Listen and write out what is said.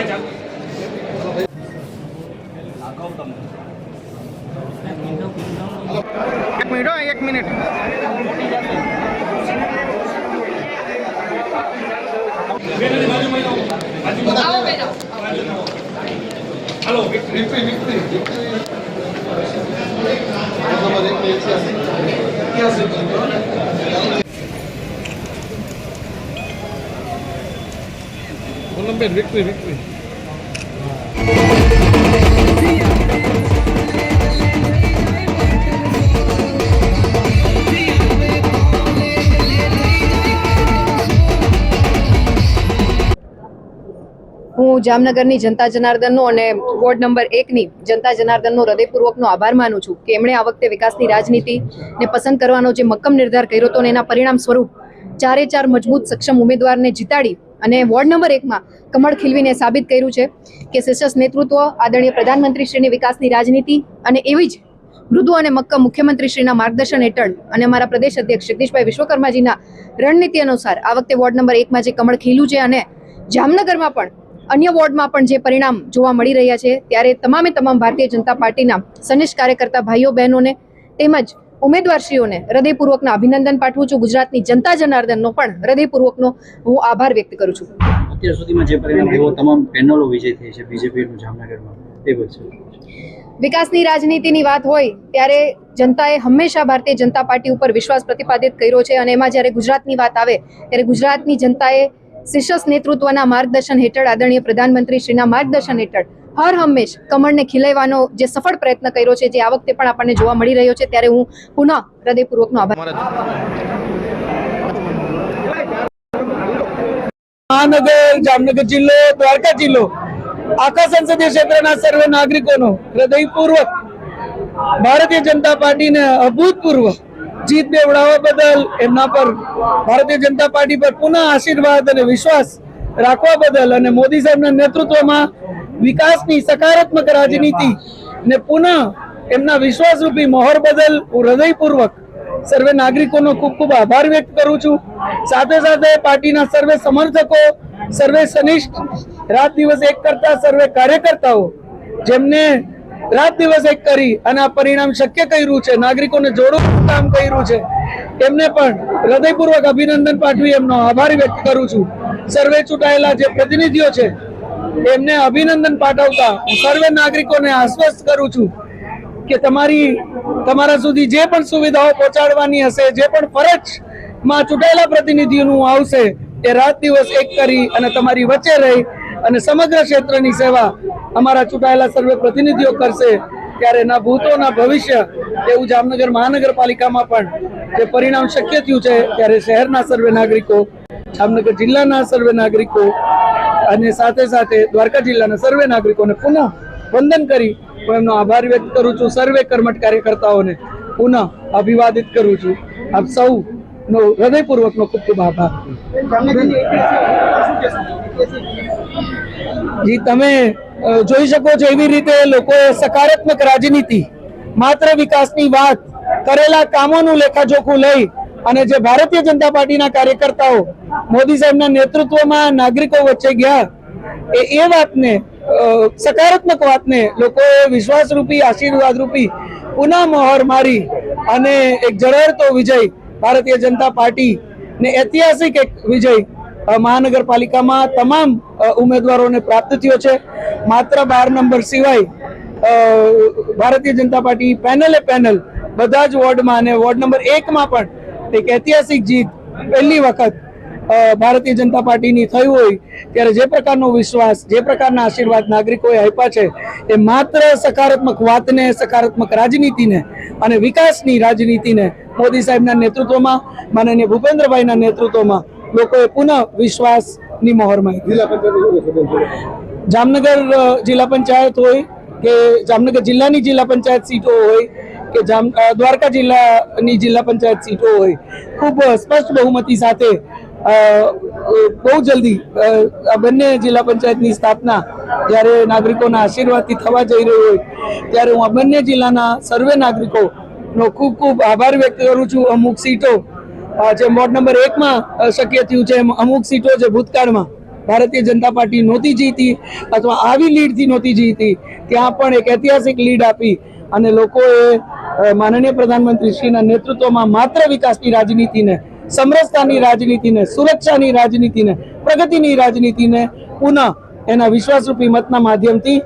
एक minute hello victory victory હું જામનગરની જનતા જનાર્દનનો અને વોર્ડ નંબર 1ની જનતા જનાર્દનનો હૃદયપૂર્વકનો આભાર માનું છું કે એમણે આ વખતે વિકાસની રાજનીતિને પસંદ કરવાનો જે મક્કમ નિર્ધાર કર્યો હતો અને એના પરિણામ સ્વરૂપ 4 મજબૂત સક્ષમ ઉમેદવારને જીતાડી અને વોર્ડ નંબર 1માં કમળ ખીલવીને સાબિત કર્યું છે કે સશસ્ત્ર નેતૃત્વ, આદરણીય પ્રધાનમંત્રીશ્રીની વિકાસની રાજનીતિ અને એવી જ મૃદુ અને મક્કમ મુખ્યમંત્રીશ્રીના માર્ગદર્શન હેઠળ અને અમારા પ્રદેશ અધ્યક્ષ જગદીશભાઈ વિશ્વકર્માજીના રણનીતિ અનુસાર આ વખતે વોર્ડ નંબર 1માં જે કમળ ખીલ્યું છે અને જામનગરમાં પણ અન્ય વોર્ડમાં પણ જે પરિણામ જોવા મળી રહ્યા છે ત્યારે તમામ ભારતીય જનતા પાર્ટીના સનિષ્ઠ કાર્યકર્તા ભાઈઓ બહેનોને તેમજ ઉમેદવારશ્રીઓને હૃદયપૂર્વકના અભિનંદન પાઠવું છું। ગુજરાતની જનતા જનાર્દનનો પણ હૃદયપૂર્વકનો હું આભાર વ્યક્ત કરું છું। અત્યાર સુધીમાં જે પરિણામ આવ્યું તમામ પેનલો વિજય થઈ છે બીજેપીનું જામનગરમાં એ બધું વિકાસની રાજનીતિની વાત હોય ત્યારે જનતાએ હંમેશા ભારતીય જનતા પાર્ટી ઉપર વિશ્વાસ પ્રતિપાદિત કર્યો છે અને એમાં જ્યારે ગુજરાતની વાત આવે ત્યારે ગુજરાતની જનતાએ શીર્ષસ્થ નેતૃત્વના માર્ગદર્શન હેઠળ આદરણીય પ્રધાનમંત્રીશ્રીના માર્ગદર્શન હેઠળ હર હંમેશ કમળને ખીલવવાનો જે સફળ પ્રયત્ન કર્યો છે જે આ વખતે પણ આપણને જોવા મળી રહ્યો છે ત્યારે હું પુનઃ હૃદયપૂર્વકનો આભાર। મહાનગર, જામનગર જિલ્લો, દ્વારકા જિલ્લો, આખા સંસદીય ક્ષેત્રના સર્વે નાગરિકોનો હૃદયપૂર્વક ભારતીય જનતા પાર્ટીને અભૂતપૂર્વ જીત બેવડાવવા બદલ એમના પર ભારતીય જનતા પાર્ટી પર પુનઃ આશીર્વાદ અને વિશ્વાસ રાખવા બદલ અને મોદી સાહેબના નેતૃત્વમાં વિકાસની સકારાત્મક રાજનીતિ ને પુનઃ એમના વિશ્વાસરૂપી મોહર બદલ હું હૃદયપૂર્વક સર્વે નાગરિકોનો ખૂબ ખૂબ આભાર વ્યક્ત કરું છું। સાથે સાથે પાર્ટીના સર્વે સમર્થકો, સર્વે સનિષ્ઠ, રાત દિવસ એક કરતા સર્વે કાર્યકર્તાઓ જેમને રાત દિવસ એક કરી અને આ પરિણામ શક્ય કર્યું છે, નાગરિકોને જોડવાનું કામ કર્યું છે, એમને પણ હૃદયપૂર્વક અભિનંદન પાઠવી એમનો આભાર વ્યક્ત કરું છું। સર્વે ચૂંટાયેલા જે પ્રતિનિધિઓ છે એમને અભિનંદન પાઠવતા હું સર્વે નાગરિકોને આશ્વસ્ત કરું છું કે તમારા સુધી જે પણ સુવિધાઓ પહોંચાડવાની હશે, જે પણ ફરજમાં ચૂંટાયેલા પ્રતિનિધિઓનું આવશે એ રાત દિવસ એક કરી અને તમારી વચ્ચે રહી અને સમગ્ર ક્ષેત્રની સેવા અમારા ચૂંટાયેલા સર્વે પ્રતિનિધિઓ કરશે। ત્યારે ના ભૂતો ના ભવિષ્ય એવું જામનગર મહાનગરપાલિકામાં પણ જે પરિણામ શક્ય થયું છે ત્યારે શહેરના સર્વે નાગરિકો, જામનગર જિલ્લાના સર્વે નાગરિકો અને સાથે સાથે દ્વારકા જિલ્લાના સર્વે નાગરિકોને પુનઃ વંદન કરી હું એમનો આભાર વ્યક્ત કરું છું। સર્વે કર્મઠ કાર્યકર્તાઓને પુનઃ અભિવાદિત કરું છું। આપ સૌનો હૃદયપૂર્વકનો ખૂબ ખૂબ આભાર। જી, તમે જોઈ શકો છો એવી રીતે લોકોએ સકારાત્મક રાજનીતિ, માત્ર વિકાસની વાત, કરેલા કામોનું લેખાજોખું લઈ અને જે ભારતીય જનતા પાર્ટીના કાર્યકર્તાઓ મોદી સાહેબના નેતૃત્વમાં નાગરિકો વચ્ચે ગયા એ વાતને, સકારાત્મક વાતને લોકોએ વિશ્વાસરૂપી, આશીર્વાદરૂપી પુનઃ મોહર મારી અને એક ઝળહળતો વિજય ભારતીય જનતા પાર્ટી ને ઐતિહાસિક એક વિજય મહાનગરપાલિકામાં તમામ ઉમેદવારોને પ્રાપ્ત થયો છે। માત્ર 12 નંબર સિવાય ભારતીય જનતા પાર્ટી પેનલ બધા જ વોર્ડમાં અને વોર્ડ નંબર 1માં પણ એક ઐતિહાસિક જીત પહેલી વખત ભારતીય જનતા પાર્ટીની થઈ હોય ત્યારે જે પ્રકારનો વિશ્વાસ, જે પ્રકારના આશીર્વાદ નાગરિકોએ આપ્યા છે એ માત્ર સકારાત્મક વાતને, સકારાત્મક રાજનીતિને અને વિકાસની રાજનીતિને મોદી સાહેબના નેતૃત્વમાં, માનનીય ભૂપેન્દ્રભાઈના નેતૃત્વમાં લોકોએ પુનઃ વિશ્વાસની મોહર મારી। જામનગર જિલ્લા પંચાયત હોય કે જામનગર જિલ્લાની જિલ્લા પંચાયત સીટો હોય કે દ્વારકા જિલ્લાની જિલ્લા પંચાયત સીટો હોય, ખૂબ સ્પષ્ટ બહુમતી સાથે બહુ જલ્દી આ બંને જિલ્લા પંચાયતની સ્થાપના જ્યારે નાગરિકોના આશીર્વાદથી થવા જઈ રહી હોય ત્યારે હું આ બંને જિલ્લાના સર્વે નાગરિકોનો ખૂબ ખૂબ આભાર વ્યક્ત કરું છું। અમુક સીટો જે વોર્ડ નંબર 1માં શક્ય થયું છે, અમુક સીટો જે ભૂતકાળમાં ભારતીય જનતા પાર્ટી નહોતી જીતી અથવા આવી લીડથી નહોતી જીતી, ત્યાં પણ એક ઐતિહાસિક લીડ આપી અને લોકોએ માનનીય પ્રધાનમંત્રી શ્રીના નેતૃત્વમાં માત્ર વિકાસની રાજનીતિને, સમરસતાની રાજનીતિને, સુરક્ષાની રાજનીતિને, પ્રગતિની રાજનીતિને પુનઃ એના વિશ્વાસરૂપી મતના માધ્યમથી